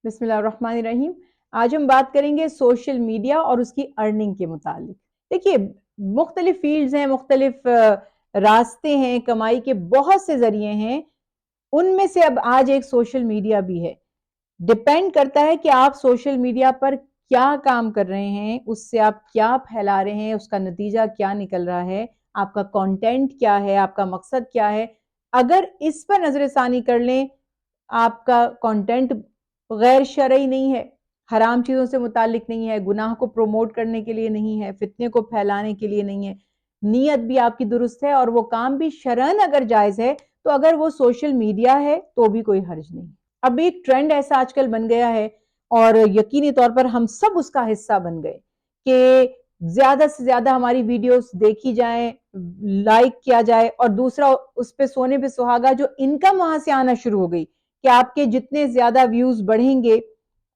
بسم اللہ الرحمن الرحیم۔ آج ہم بات کریں گے سوشل میڈیا اور اس کی ارننگ کے متعلق۔ دیکھیے، مختلف فیلڈز ہیں، مختلف راستے ہیں، کمائی کے بہت سے ذریعے ہیں، ان میں سے اب آج ایک سوشل میڈیا بھی ہے۔ ڈیپینڈ کرتا ہے کہ آپ سوشل میڈیا پر کیا کام کر رہے ہیں، اس سے آپ کیا پھیلا رہے ہیں، اس کا نتیجہ کیا نکل رہا ہے، آپ کا کانٹینٹ کیا ہے، آپ کا مقصد کیا ہے۔ اگر اس پر نظر ثانی کر لیں، آپ کا کانٹینٹ غیر شرعی نہیں ہے، حرام چیزوں سے متعلق نہیں ہے، گناہ کو پروموٹ کرنے کے لیے نہیں ہے، فتنے کو پھیلانے کے لیے نہیں ہے، نیت بھی آپ کی درست ہے اور وہ کام بھی شرعن اگر جائز ہے، تو اگر وہ سوشل میڈیا ہے تو بھی کوئی حرج نہیں۔ اب ایک ٹرینڈ ایسا آج کل بن گیا ہے اور یقینی طور پر ہم سب اس کا حصہ بن گئے کہ زیادہ سے زیادہ ہماری ویڈیوز دیکھی جائیں، لائک کیا جائے، اور دوسرا اس پہ سونے پہ سہاگا جو انکم وہاں سے آنا شروع ہو گئی کہ آپ کے جتنے زیادہ ویوز بڑھیں گے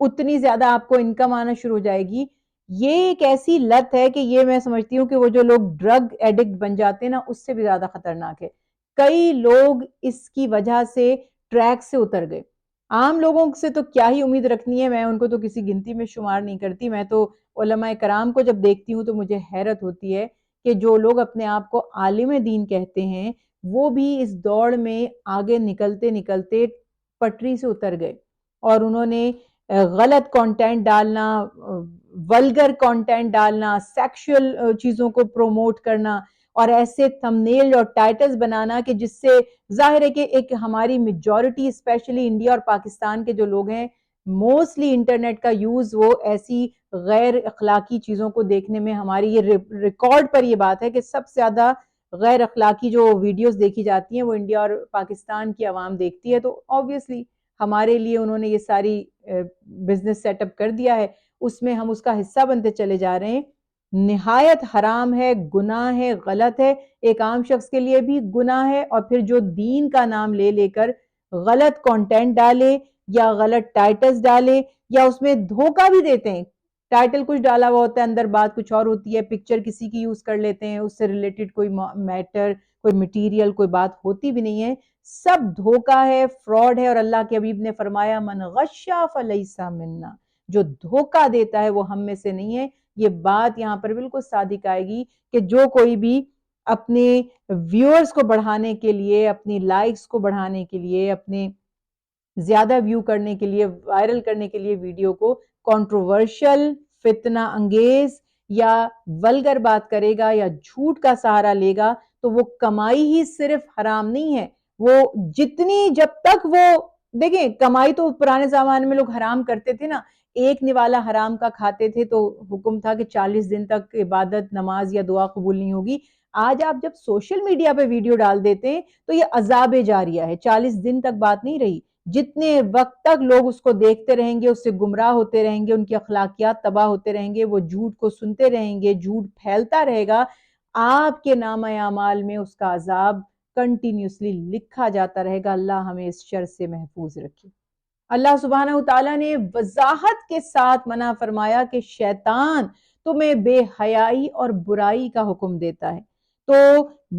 اتنی زیادہ آپ کو انکم آنا شروع ہو جائے گی۔ یہ ایک ایسی لت ہے کہ یہ میں سمجھتی ہوں کہ وہ جو لوگ ڈرگ ایڈکٹ بن جاتے ہیں نا، اس سے بھی زیادہ خطرناک ہے۔ کئی لوگ اس کی وجہ سے ٹریک سے اتر گئے۔ عام لوگوں سے تو کیا ہی امید رکھنی ہے، میں ان کو تو کسی گنتی میں شمار نہیں کرتی۔ میں تو علماء کرام کو جب دیکھتی ہوں تو مجھے حیرت ہوتی ہے کہ جو لوگ اپنے آپ کو عالم دین کہتے ہیں، وہ بھی اس دوڑ میں آگے نکلتے نکلتے پٹری سے اتر گئے، اور انہوں نے غلط کانٹینٹ ڈالنا، ولگر کانٹینٹ ڈالنا، سیکشل چیزوں کو پروموٹ کرنا، اور ایسے تھمبنیل اور ٹائٹلز بنانا کہ جس سے ظاہر ہے کہ ایک ہماری میجورٹی اسپیشلی انڈیا اور پاکستان کے جو لوگ ہیں، موسٹلی انٹرنیٹ کا یوز وہ ایسی غیر اخلاقی چیزوں کو دیکھنے میں، ہماری یہ ریکارڈ پر یہ بات ہے کہ سب سے زیادہ غیر اخلاقی جو ویڈیوز دیکھی جاتی ہیں وہ انڈیا اور پاکستان کی عوام دیکھتی ہے، تو آبویسلی ہمارے لیے انہوں نے یہ ساری بزنس سیٹ اپ کر دیا ہے، اس میں ہم اس کا حصہ بنتے چلے جا رہے ہیں۔ نہایت حرام ہے، گناہ ہے، غلط ہے، ایک عام شخص کے لیے بھی گناہ ہے، اور پھر جو دین کا نام لے لے کر غلط کانٹینٹ ڈالے یا غلط ٹائٹلز ڈالے یا اس میں دھوکہ بھی دیتے ہیں، ٹائٹل کچھ ڈالا ہوا ہوتا ہے، اندر بات کچھ اور ہوتی ہے، پکچر کسی کی یوز کر لیتے ہیں، اس سے ریلیٹڈ کوئی میٹر، کوئی مٹیریل، کوئی بات ہوتی بھی نہیں ہے، سب دھوکہ ہے، فراڈ ہے، اور اللہ کے حبیب نے فرمایا من غشا فلیس منا، جو دھوکہ دیتا ہے وہ ہم میں سے نہیں ہے۔ یہ بات یہاں پر بالکل صادق آئے گی کہ جو کوئی بھی اپنے ویورز کو بڑھانے کے لیے، اپنی لائکس کو بڑھانے کے لیے، اپنے زیادہ ویو کرنے کے لیے، وائرل کرنے کے لیے ویڈیو کو کنٹروورشل، فتنہ انگیز یا ولگر بات کرے گا یا جھوٹ کا سہارا لے گا، تو وہ کمائی ہی صرف حرام نہیں ہے، وہ جتنی جب تک وہ دیکھیں کمائی تو پرانے زمانے میں لوگ حرام کرتے تھے نا، ایک نوالا حرام کا کھاتے تھے تو حکم تھا کہ 40 دن تک عبادت، نماز یا دعا قبول نہیں ہوگی۔ آج آپ جب سوشل میڈیا پہ ویڈیو ڈال دیتے ہیں تو یہ عذاب جاریہ ہے، 40 دن تک بات نہیں رہی، جتنے وقت تک لوگ اس کو دیکھتے رہیں گے، اس سے گمراہ ہوتے رہیں گے، ان کی اخلاقیات تباہ ہوتے رہیں گے، وہ جھوٹ کو سنتے رہیں گے، جھوٹ پھیلتا رہے گا، آپ کے نامہ اعمال میں اس کا عذاب کنٹینیوسلی لکھا جاتا رہے گا۔ اللہ ہمیں اس شر سے محفوظ رکھے۔ اللہ سبحانہ وتعالیٰ نے وضاحت کے ساتھ منع فرمایا کہ شیطان تمہیں بے حیائی اور برائی کا حکم دیتا ہے، تو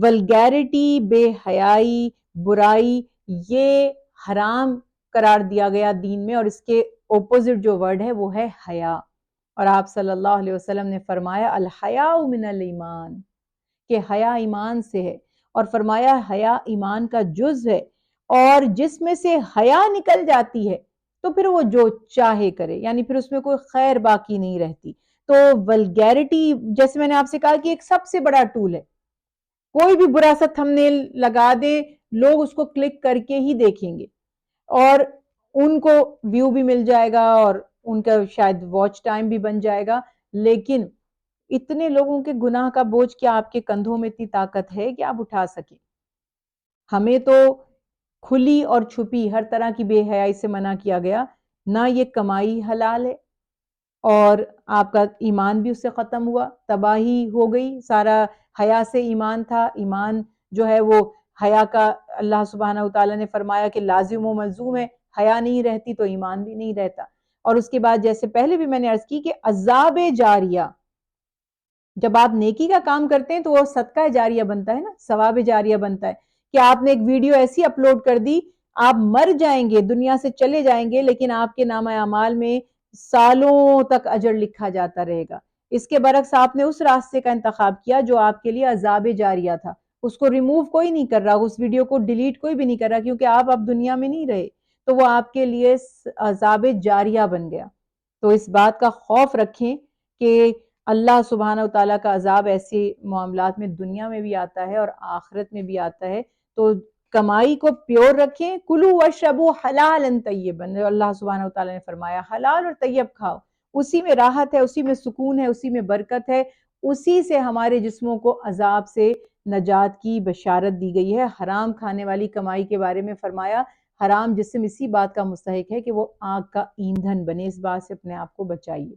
ولگیرٹی، بے حیائی، برائی، یہ حرام قرار دیا گیا دین میں، اور اس کے اپوزٹ جو ورڈ ہے وہ ہے حیا، اور آپ صلی اللہ علیہ وسلم نے فرمایا الحیاء من الایمان، کہ حیا ایمان سے ہے، اور فرمایا حیا ایمان کا جز ہے، اور جس میں سے حیا نکل جاتی ہے تو پھر وہ جو چاہے کرے، یعنی پھر اس میں کوئی خیر باقی نہیں رہتی۔ تو ولگیرٹی، جیسے میں نے آپ سے کہا کہ ایک سب سے بڑا ٹول ہے، کوئی بھی برا سا تھمبنیل لگا دے، لوگ اس کو کلک کر کے ہی دیکھیں گے، اور ان کو ویو بھی مل جائے گا اور ان کا شاید واچ ٹائم بھی بن جائے گا، لیکن اتنے لوگوں کے گناہ کا بوجھ کیا آپ کے کندھوں میں اتنی طاقت ہے کہ آپ اٹھا سکیں؟ ہمیں تو کھلی اور چھپی ہر طرح کی بے حیائی سے منع کیا گیا، نہ یہ کمائی حلال ہے، اور آپ کا ایمان بھی اس سے ختم ہوا، تباہی ہو گئی، سارا حیا سے ایمان تھا، ایمان جو ہے وہ حیا کا اللہ سبحانہ وتعالیٰ نے فرمایا کہ لازم و ملزوم ہے، حیا نہیں رہتی تو ایمان بھی نہیں رہتا۔ اور اس کے بعد جیسے پہلے بھی میں نے عرض کی کہ عذاب جاریہ، جب آپ نیکی کا کام کرتے ہیں تو وہ صدقہ جاریہ بنتا ہے نا، ثواب جاریہ بنتا ہے، کہ آپ نے ایک ویڈیو ایسی اپلوڈ کر دی آپ مر جائیں گے، دنیا سے چلے جائیں گے، لیکن آپ کے نامہ اعمال میں سالوں تک اجر لکھا جاتا رہے گا۔ اس کے برعکس آپ نے اس راستے کا انتخاب کیا جو آپ کے لیے عذاب جاریہ تھا، اس کو ریموو کوئی نہیں کر رہا، اس ویڈیو کو ڈیلیٹ کوئی بھی نہیں کر رہا، کیونکہ آپ اب دنیا میں نہیں رہے، تو وہ آپ کے لیے عذاب جاریہ بن گیا۔ تو اس بات کا خوف رکھیں کہ اللہ سبحانہ وتعالیٰ کا عذاب ایسے معاملات میں دنیا میں بھی آتا ہے اور آخرت میں بھی آتا ہے، تو کمائی کو پیور رکھیں، کلو وشربو حلالا طیبا، اللہ سبحانہ وتعالیٰ نے فرمایا حلال اور طیب کھاؤ، اسی میں راحت ہے، اسی میں سکون ہے، اسی میں برکت ہے، اسی سے ہمارے جسموں کو عذاب سے نجات کی بشارت دی گئی ہے۔ حرام کھانے والی کمائی کے بارے میں فرمایا حرام جسم اسی بات کا مستحق ہے کہ وہ آگ کا ایندھن بنے، اس بات سے اپنے آپ کو بچائیے۔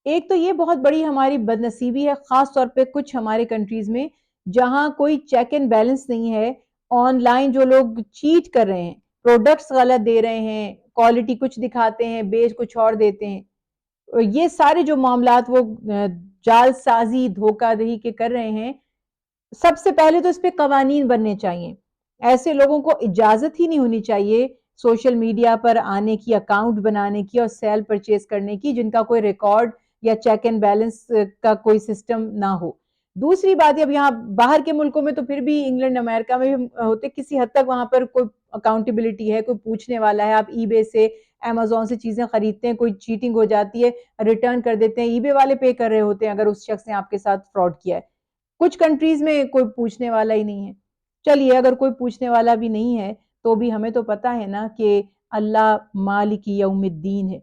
ایک تو یہ بہت بڑی ہماری بدنصیبی ہے، خاص طور پہ کچھ ہمارے کنٹریز میں جہاں کوئی چیک اینڈ بیلنس نہیں ہے، آن لائن جو لوگ چیٹ کر رہے ہیں، پروڈکٹس غلط دے رہے ہیں، کوالٹی کچھ دکھاتے ہیں، بیچ کچھ اور دیتے ہیں، یہ سارے جو معاملات وہ جال سازی دھوکہ دہی کے کر رہے ہیں، سب سے پہلے تو اس پہ قوانین بننے چاہیے۔ ایسے لوگوں کو اجازت ہی نہیں ہونی چاہیے سوشل میڈیا پر آنے کی، اکاؤنٹ بنانے کی اور سیل پرچیز کرنے کی، جن کا کوئی ریکارڈ یا چیک اینڈ بیلنس کا کوئی سسٹم نہ ہو۔ دوسری بات اب یہاں باہر کے ملکوں میں تو پھر بھی انگلینڈ امریکہ میں بھی ہوتے، کسی حد تک وہاں پر کوئی اکاؤنٹیبلٹی ہے، کوئی پوچھنے والا ہے، آپ ای بے سے امیزون سے چیزیں خریدتے ہیں، کوئی چیٹنگ ہو جاتی ہے ریٹرن کر دیتے ہیں، ای بے والے پے کر رہے ہوتے ہیں اگر اس شخص نے آپ کے ساتھ فراڈ کیا ہے۔ کچھ کنٹریز میں کوئی پوچھنے والا ہی نہیں ہے۔ چلیے اگر کوئی پوچھنے والا بھی نہیں ہے تو بھی ہمیں تو پتا ہے نا کہ اللہ مالک یوم الدین ہے،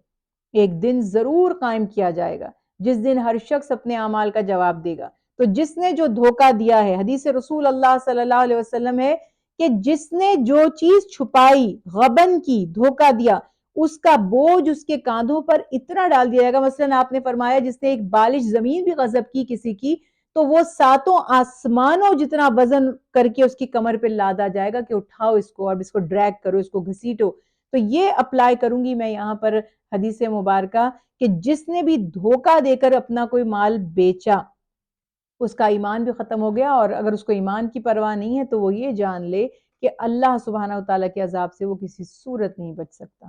ایک دن ضرور قائم کیا جائے گا جس دن ہر شخص اپنے اعمال کا جواب دے گا۔ تو جس نے جو دھوکہ دیا ہے، حدیث رسول اللہ صلی اللہ علیہ وسلم ہے کہ جس نے جو چیز چھپائی، غبن کی، دھوکہ دیا، اس کا بوجھ اس کے کاندھوں پر اتنا ڈال دیا جائے گا۔ مثلا آپ نے فرمایا جس نے ایک بالش زمین بھی غصب کی کسی کی، تو وہ ساتوں آسمانوں جتنا وزن کر کے اس کی کمر پہ لادا جائے گا کہ اٹھاؤ اس کو اور اس کو ڈریگ کرو، اس کو گھسیٹو۔ تو یہ اپلائی کروں گی میں یہاں پر حدیث مبارکہ کہ جس نے بھی دھوکہ دے کر اپنا کوئی مال بیچا، اس کا ایمان بھی ختم ہو گیا، اور اگر اس کو ایمان کی پرواہ نہیں ہے تو وہ یہ جان لے کہ اللہ سبحانہ وتعالیٰ کے عذاب سے وہ کسی صورت نہیں بچ سکتا۔